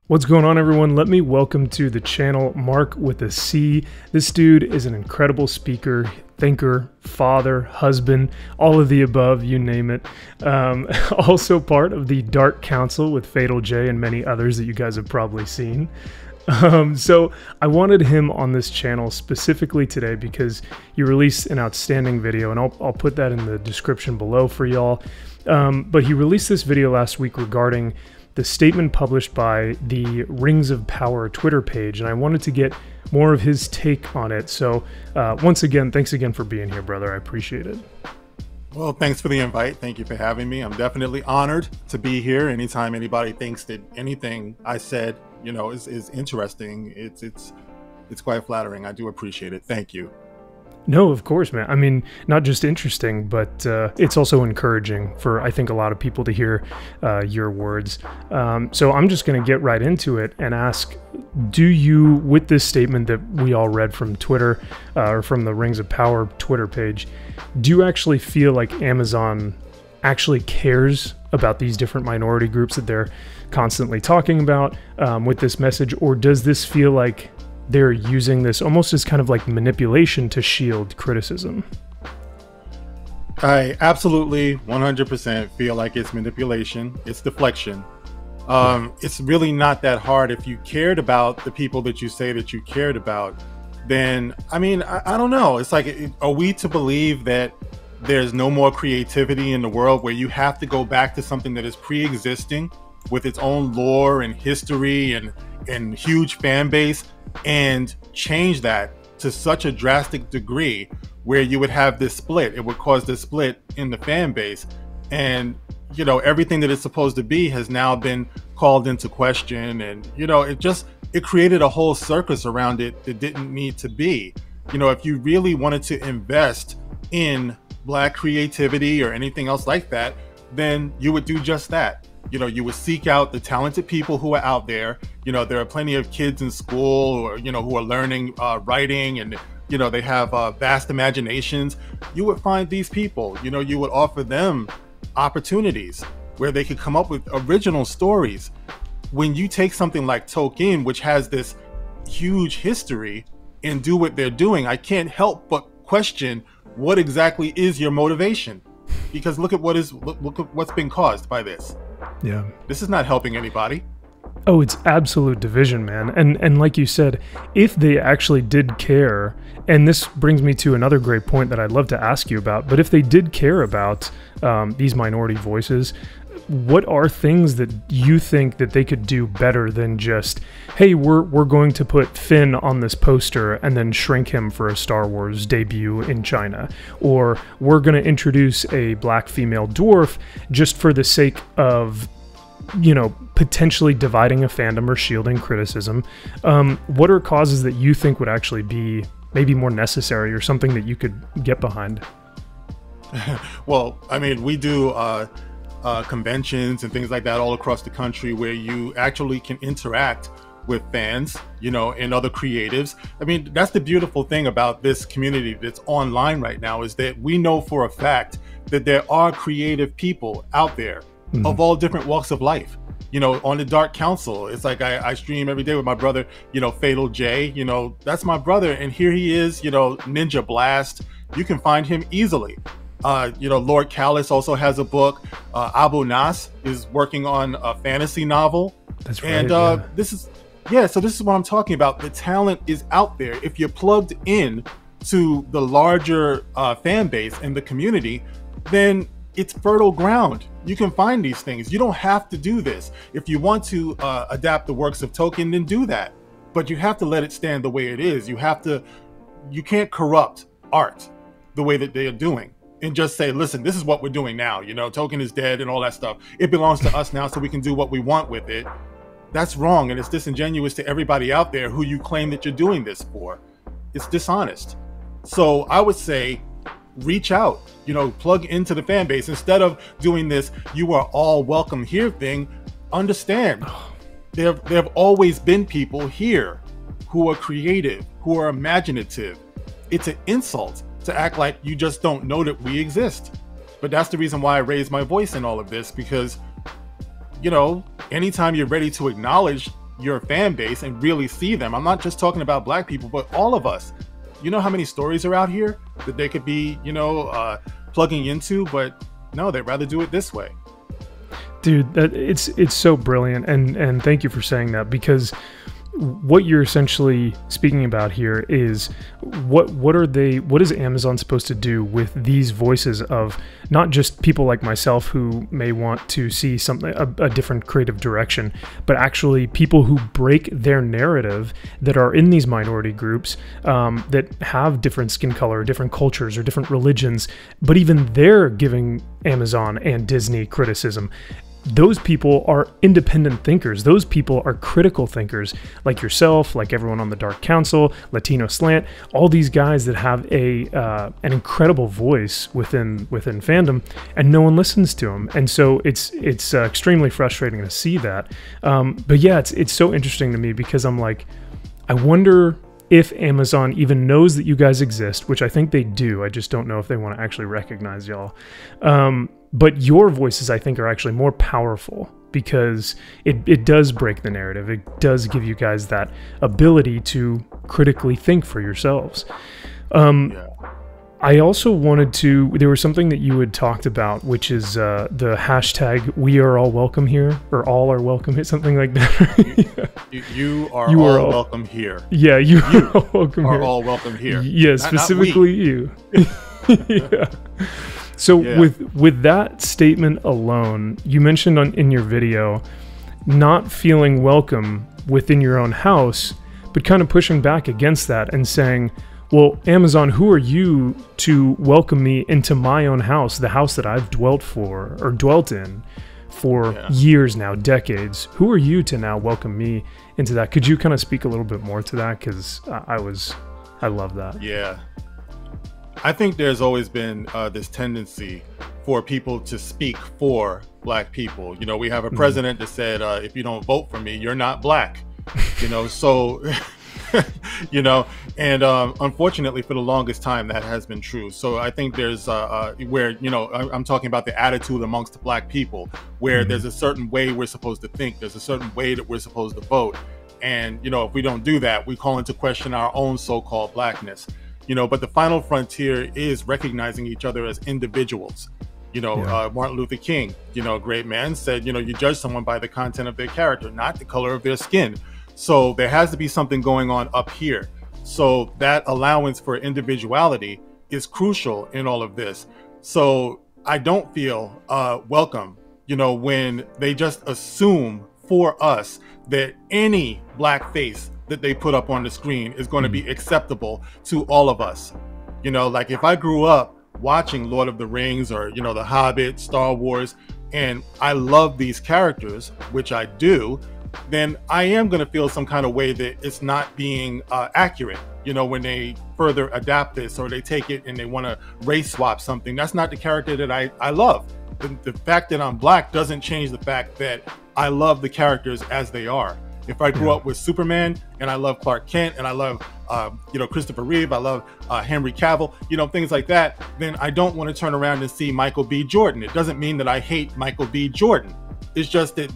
What's going on, everyone? Let me welcome to the channel Mark with a C. This dude is an incredible speaker, thinker, father, husband, all of the above, you name it. Also part of the Dark Council with Fatal J and many others that you guys have probably seen. So I wanted him on this channel specifically today because he released an outstanding video, and I'll put that in the description below for y'all. But he released this video last week regarding the statement published by the Rings of Power Twitter page, and I wanted to get more of his take on it. So once again, thanks again for being here, brother. I appreciate it. Well, thanks for the invite. Thank you for having me. I'm definitely honored to be here. Anytime anybody thinks that anything I said, you know, is interesting, it's quite flattering. I do appreciate it. Thank you. No, of course, man. I mean, not just interesting, but it's also encouraging for, I think, a lot of people to hear your words. So I'm just going to get right into it and ask, do you, with this statement that we all read from Twitter, or from the Rings of Power Twitter page, do you actually feel like Amazon actually cares about these different minority groups that they're constantly talking about with this message, or does this feel like they're using this almost as kind of like manipulation to shield criticism? I absolutely 100% feel like it's manipulation. It's deflection. It's really not that hard. If you cared about the people that you say that you cared about, then, I mean, I don't know. It's like, are we to believe that there's no more creativity in the world where you have to go back to something that is pre-existing with its own lore and history and huge fan base, and change that to such a drastic degree where you would have this split? It would cause this split in the fan base, and you know, everything that it's supposed to be has now been called into question, and you know, it created a whole circus around it that didn't need to be. You know, if you really wanted to invest in Black creativity or anything else like that, then you would do just that. You know, you would seek out the talented people who are out there. You know, there are plenty of kids in school, or, you know, who are learning writing, and, you know, they have vast imaginations. You would find these people, you know, you would offer them opportunities where they could come up with original stories. When you take something like Tolkien, which has this huge history, and do what they're doing, I can't help but question what exactly is your motivation, because look at what's been caused by this. Yeah, this is not helping anybody. Oh, it's absolute division, man. And like you said, if they actually did care, and this brings me to another great point that I'd love to ask you about, but if they did care about these minority voices, what are things that you think that they could do better than just, hey, we're going to put Finn on this poster and then shrink him for a Star Wars debut in China, or we're going to introduce a Black female dwarf just for the sake of, you know, potentially dividing a fandom or shielding criticism? What are causes that you think would actually be maybe more necessary, or something that you could get behind? Well, I mean, we do conventions and things like that all across the country where you actually can interact with fans, you know, and other creatives. I mean, that's the beautiful thing about this community that's online right now, is that we know for a fact that there are creative people out there of all different walks of life. You know, on the Dark Council, it's like I stream every day with my brother, you know, Fatal J, you know, that's my brother, and here he is, you know, Ninja Blast. You can find him easily. You know, Lord Callus also has a book. Abu Nas is working on a fantasy novel. That's right. And yeah. So this is what I'm talking about. The talent is out there. If you're plugged in to the larger fan base and the community, then it's fertile ground. You can find these things. You don't have to do this. If you want to adapt the works of Tolkien, then do that. But you have to let it stand the way it is. You can't corrupt art the way that they are doing and just say, listen, this is what we're doing now. You know, Tolkien is dead and all that stuff. It belongs to us now, so we can do what we want with it. That's wrong, and it's disingenuous to everybody out there who you claim that you're doing this for. It's dishonest. So I would say, reach out, you know, plug into the fan base. Instead of doing this "you are all welcome here" thing, understand there have always been people here who are creative, who are imaginative. It's an insult to act like you just don't know that we exist. But that's the reason why I raised my voice in all of this, because, you know, anytime you're ready to acknowledge your fan base and really see them. I'm not just talking about black people, but all of us. You know how many stories are out here that they could be, you know, plugging into, but no, they'd rather do it this way. Dude, it's so brilliant, and thank you for saying that, because what you're essentially speaking about here is what is Amazon supposed to do with these voices of not just people like myself who may want to see something, a different creative direction, but actually people who break their narrative that are in these minority groups, that have different skin color, different cultures, or different religions, but even they're giving Amazon and Disney criticism. Those people are independent thinkers. Those people are critical thinkers, like yourself, like everyone on the Dark Council, Latino Slant, all these guys that have an incredible voice within fandom, and no one listens to them. And so it's extremely frustrating to see that. But yeah, it's so interesting to me, because I'm like, I wonder if Amazon even knows that you guys exist, which I think they do. I just don't know if they want to actually recognize y'all. But your voices, I think, are actually more powerful, because it does break the narrative. It does give you guys that ability to critically think for yourselves. I also wanted to, there was something that you had talked about, which is the hashtag "We are all welcome here," or "all are welcome here," something like that. you are all welcome here. Yeah, you are all welcome here. All welcome here. Yeah, specifically you. Yeah. So yeah. with that statement alone, you mentioned in your video not feeling welcome within your own house, but kind of pushing back against that and saying, well, Amazon, who are you to welcome me into my own house, the house that I've dwelt in for years now, decades? Who are you to now welcome me into that? Could you kind of speak a little bit more to that? Because I love that. Yeah. I think there's always been this tendency for people to speak for black people. You know, we have a president that said, if you don't vote for me, you're not black. You know, so, you know, and unfortunately for the longest time that has been true. So I think there's where, you know, I'm talking about the attitude amongst black people, where there's a certain way we're supposed to think. There's a certain way that we're supposed to vote. And, you know, if we don't do that, we call into question our own so-called blackness. You know, but the final frontier is recognizing each other as individuals. You know, Martin Luther King, you know, a great man, said, you know, you judge someone by the content of their character, not the color of their skin. So there has to be something going on up here. So that allowance for individuality is crucial in all of this. So I don't feel welcome, you know, when they just assume for us that any black face that they put up on the screen is going to be acceptable to all of us. You know, like if I grew up watching Lord of the Rings or, you know, The Hobbit, Star Wars, and I love these characters, which I do, then I am going to feel some kind of way that it's not being accurate. You know, when they further adapt this or they take it and they want to race swap something, that's not the character that I love. The fact that I'm black doesn't change the fact that I love the characters as they are. If I grew up with Superman and I love Clark Kent and I love, you know, Christopher Reeve, I love Henry Cavill, you know, things like that, then I don't want to turn around and see Michael B. Jordan. It doesn't mean that I hate Michael B. Jordan. It's just that,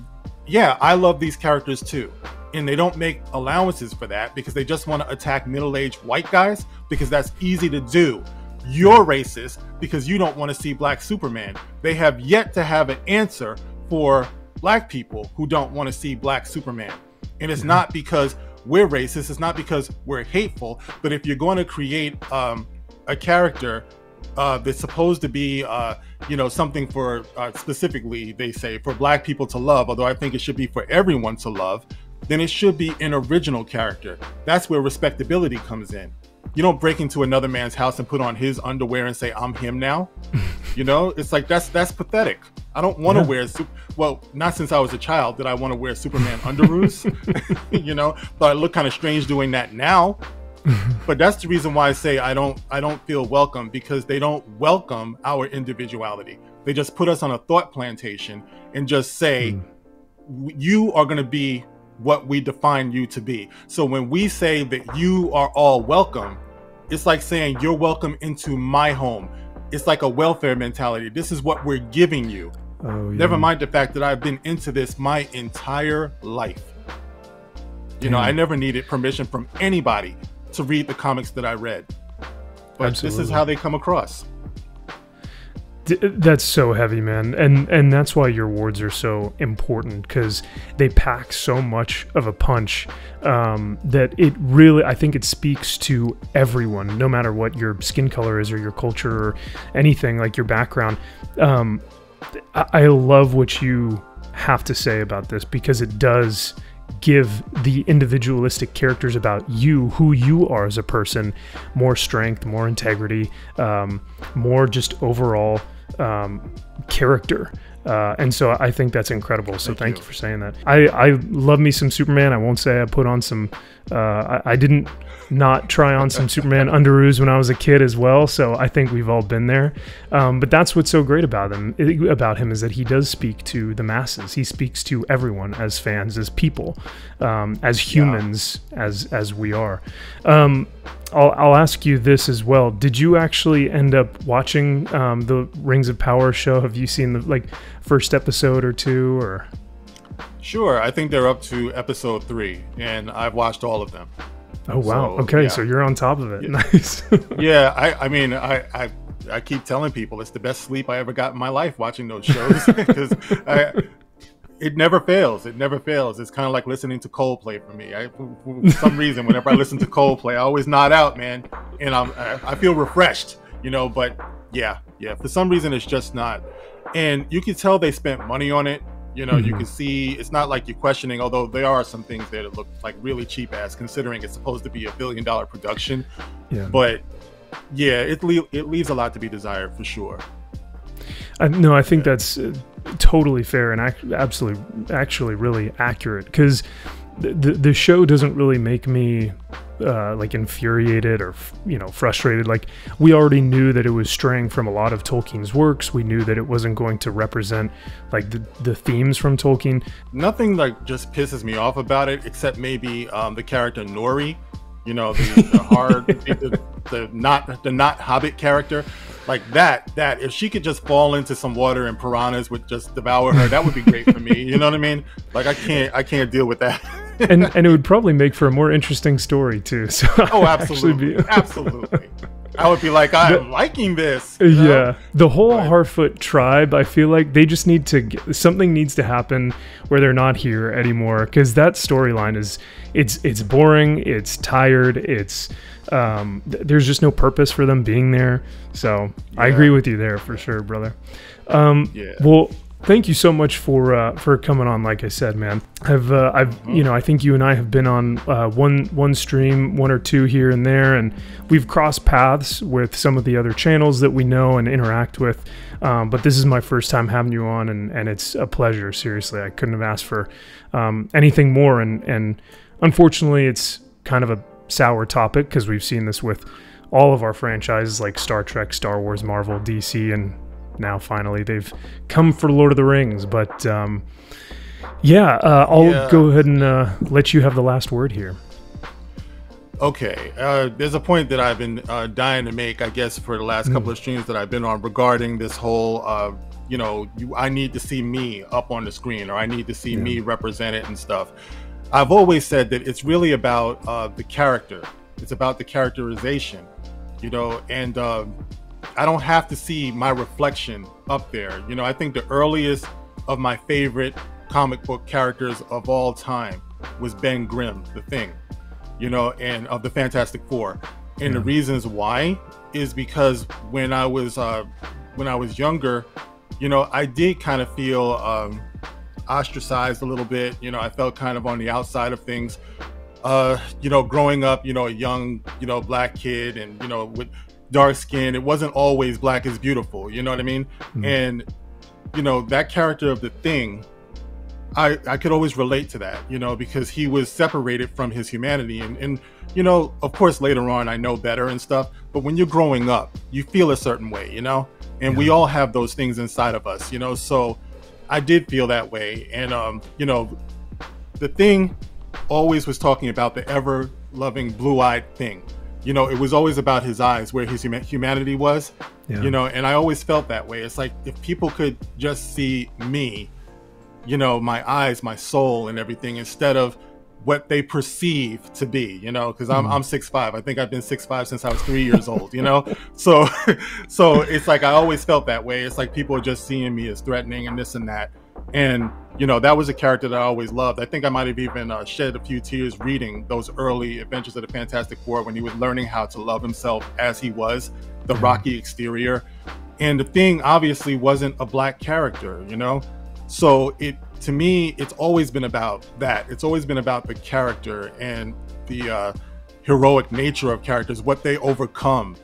yeah, I love these characters too. And they don't make allowances for that because they just want to attack middle-aged white guys because that's easy to do. You're racist because you don't want to see Black Superman. They have yet to have an answer for black people who don't want to see Black Superman. And it's not because we're racist, it's not because we're hateful, but if you're going to create a character that's supposed to be, you know, something for specifically, they say, for black people to love, although I think it should be for everyone to love, then it should be an original character. That's where respectability comes in. You don't break into another man's house and put on his underwear and say, I'm him now. You know, it's like, that's pathetic. I don't want to wear, well, not since I was a child did I want to wear Superman underoos, you know, but I look kind of strange doing that now. But that's the reason why I say I don't feel welcome, because they don't welcome our individuality. They just put us on a thought plantation and just say, you are going to be what we define you to be. So when we say that you are all welcome, it's like saying you're welcome into my home. It's like a welfare mentality. This is what we're giving you. Oh, yeah. Never mind the fact that I've been into this my entire life. You know, I never needed permission from anybody to read the comics that I read. But this is how they come across. That's so heavy, man, and that's why your awards are so important, because they pack so much of a punch that it really, I think it speaks to everyone, no matter what your skin color is or your culture or anything, like your background. I love what you have to say about this, because it does give the individualistic characters about you, who you are as a person, more strength, more integrity, more just overall character. And so I think that's incredible. So thank you for saying that. I love me some Superman. I won't say I put on some, I didn't not try on some Superman underoos when I was a kid as well. So I think we've all been there. But that's what's so great about him is that he does speak to the masses. He speaks to everyone as fans, as people, as humans, as we are. I'll ask you this as well. Did you actually end up watching the Rings of Power show? Have you seen the first episode or two? Or sure, I think they're up to episode 3, and I've watched all of them. Oh wow! So, okay, so you're on top of it. Nice. Yeah, I mean, I keep telling people it's the best sleep I ever got in my life watching those shows, because it never fails. It never fails. It's kind of like listening to Coldplay for me. For some reason, whenever I listen to Coldplay, I always nod out, man, and I feel refreshed, you know. But yeah, for some reason, it's just not. And you can tell they spent money on it. You know, you can see it's not like you're questioning, although there are some things there that look like really cheap ass, considering it's supposed to be $1 billion production. Yeah. But yeah, it leaves a lot to be desired for sure. No, I think that's totally fair and actually really accurate, because the show doesn't really make me like infuriated or frustrated. Like, we already knew that it was straying from a lot of Tolkien's works. We knew that it wasn't going to represent like the themes from Tolkien. Nothing like just pisses me off about it, except maybe the character Nori. You know, the hard, the not Hobbit character, like that if she could just fall into some water and piranhas would just devour her, that would be great for me. You know what I mean? Like, I can't deal with that. and it would probably make for a more interesting story too. So oh, absolutely, absolutely. I would be like, I'm liking this. You know? Yeah, the whole Harfoot tribe, I feel like they just need to something needs to happen where they're not here anymore, because that storyline is it's boring, it's tired, it's there's just no purpose for them being there. So I agree with you there for sure, brother. Well, thank you so much for coming on. Like I said, man, I've I think you and I have been on one stream, one or two here and there, and we've crossed paths with some of the other channels that we know and interact with. But this is my first time having you on, and it's a pleasure. Seriously, I couldn't have asked for anything more. And unfortunately, it's kind of a sour topic, because we've seen this with all of our franchises like Star Trek, Star Wars, Marvel, DC, and now finally they've come for Lord of the Rings. But I'll go ahead and let you have the last word here. Okay, there's a point that I've been dying to make, I guess, for the last couple of streams that I've been on regarding this whole I need to see me up on the screen, or I need to see me represented and stuff. I've always said that it's really about the character. It's about the characterization, and I don't have to see my reflection up there. I think the earliest of my favorite comic book characters of all time was Ben Grimm, the Thing, and of the Fantastic Four. And the reasons why is because when I was younger, I did kind of feel ostracized a little bit. I felt kind of on the outside of things. Growing up, a young, black kid, and with dark skin, it wasn't always black is beautiful, you know what I mean? And that character of the Thing, I could always relate to that, because he was separated from his humanity, and of course later on I know better and stuff, but when you're growing up you feel a certain way, and we all have those things inside of us, so I did feel that way. And the Thing always was talking about the ever loving blue-eyed Thing. It was always about his eyes, where his humanity was, and I always felt that way. It's like, if people could just see me, my eyes, my soul and everything, instead of what they perceive to be, you know, because I'm 6'5". I think I've been 6'5" since I was 3 years old, you know. So it's like I always felt that way. It's like people are just seeing me as threatening and this and that. And you know, that was a character that I always loved. I think I might have even shed a few tears reading those early Adventures of the Fantastic Four when he was learning how to love himself as he was, the rocky exterior. And the Thing obviously wasn't a black character, you know. So to me, it's always been about that. It's always been about the character and the heroic nature of characters, what they overcome,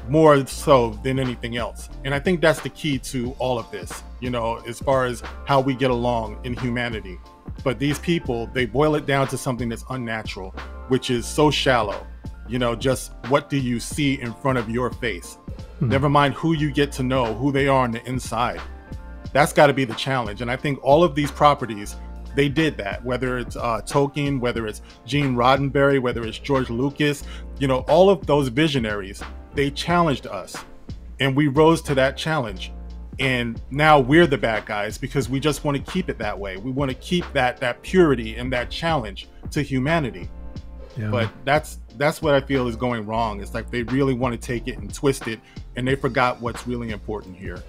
more so than anything else. And I think that's the key to all of this, you know, as far as how we get along in humanity. But these people, they boil it down to something that's unnatural, which is so shallow. You know, just what do you see in front of your face? Never mind who you get to know, who they are on the inside. That's got to be the challenge. And I think all of these properties, they did that, whether it's Tolkien, whether it's Gene Roddenberry, whether it's George Lucas, you know, all of those visionaries, they challenged us and we rose to that challenge. And now we're the bad guys because we just want to keep it that way. We want to keep that purity and that challenge to humanity. Yeah. But that's what I feel is going wrong. It's like they really want to take it and twist it, and they forgot what's really important here.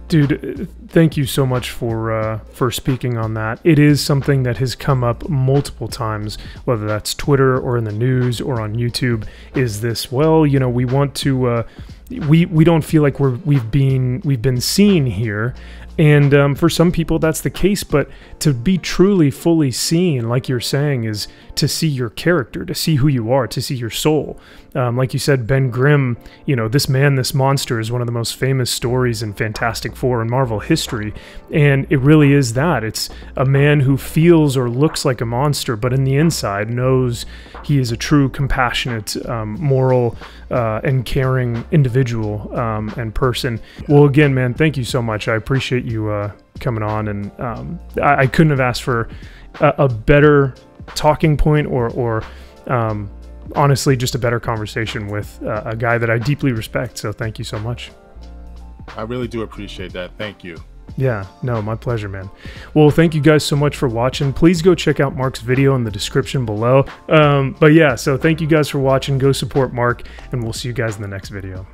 Dude, thank you so much for speaking on that. It is something that has come up multiple times, whether that's Twitter or in the news or on YouTube. Is this, well, you know, we want to, we don't feel like we've been seen here. And for some people that's the case, but to be truly fully seen, like you're saying, is to see your character, to see who you are, to see your soul. Like you said, Ben Grimm, you know, this man, this monster is one of the most famous stories in Fantastic Four and Marvel history. And it really is that. It's a man who feels or looks like a monster, but in the inside knows he is a true, compassionate, moral, and caring individual and person. Well, again, man, thank you so much. I appreciate you coming on, and I couldn't have asked for a better talking point or honestly just a better conversation with a guy that I deeply respect. So thank you so much. I really do appreciate that. Thank you. Yeah, no, my pleasure, man. Well, thank you guys so much for watching. Please go check out Mark's video in the description below. But yeah, so thank you guys for watching. Go support Mark, and we'll see you guys in the next video.